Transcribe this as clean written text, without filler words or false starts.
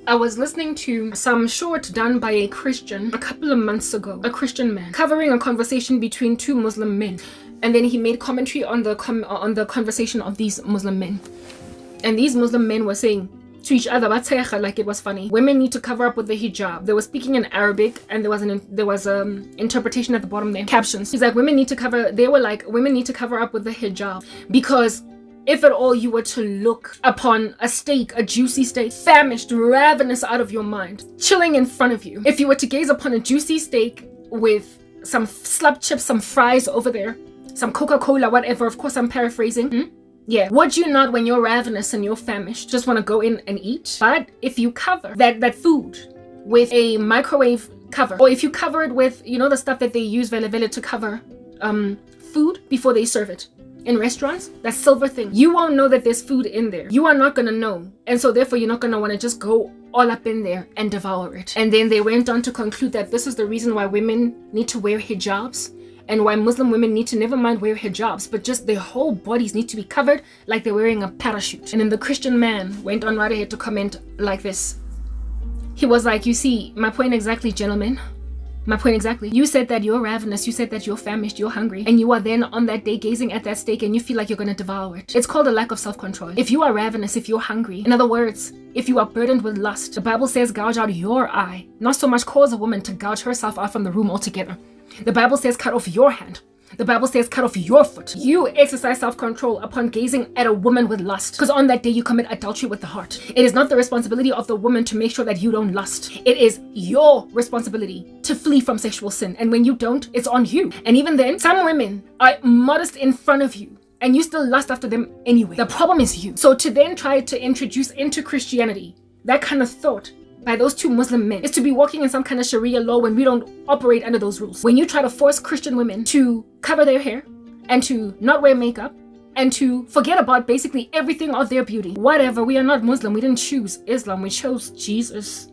I was listening to some short done by a Christian a couple of months ago, a Christian man, covering a conversation between two Muslim men. And then he made commentary on the conversation of these Muslim men. And these Muslim men were saying to each other, like it was funny, women need to cover up with the hijab. They were speaking in Arabic, and there was interpretation at the bottom there, captions. He's like, women need to cover up with the hijab, because if at all you were to look upon a steak, a juicy steak, famished, ravenous out of your mind, chilling in front of you, if you were to gaze upon a juicy steak with some slab chips, some fries over there, some Coca-Cola, whatever, of course I'm paraphrasing, yeah, would you not, when you're ravenous and you're famished, just want to go in and eat? But if you cover that food with a microwave cover, or if you cover it with, you know, the stuff that they use vele to cover food before they serve it in restaurants, that silver thing, you won't know that there's food in there. You are not gonna know, and so therefore you're not gonna want to just go all up in there and devour it. And then they went on to conclude that this is the reason why women need to wear hijabs, and why Muslim women need to never mind wear hijabs, but just their whole bodies need to be covered like they're wearing a parachute. And then the Christian man went on right ahead to comment like this. He was like, you see, my point exactly, gentlemen. My point exactly. You said that you're ravenous, you said that you're famished, you're hungry, and you are then on that day gazing at that steak and you feel like you're gonna devour it. It's called a lack of self-control. If you are ravenous, if you're hungry, in other words, if you are burdened with lust, the Bible says gouge out your eye, not so much cause a woman to gouge herself out from the room altogether. The Bible says cut off your hand. The Bible says cut off your foot. You exercise self-control upon gazing at a woman with lust, because on that day you commit adultery with the heart. It is not the responsibility of the woman to make sure that you don't lust. It is your responsibility to flee from sexual sin, and when you don't, it's on you. And even then, some women are modest in front of you and you still lust after them anyway. The problem is you. So to then try to introduce into Christianity that kind of thought by those two Muslim men is to be walking in some kind of Sharia law when we don't operate under those rules. When you try to force Christian women to cover their hair and to not wear makeup and to forget about basically everything of their beauty. Whatever, we are not Muslim. We didn't choose Islam. We chose Jesus.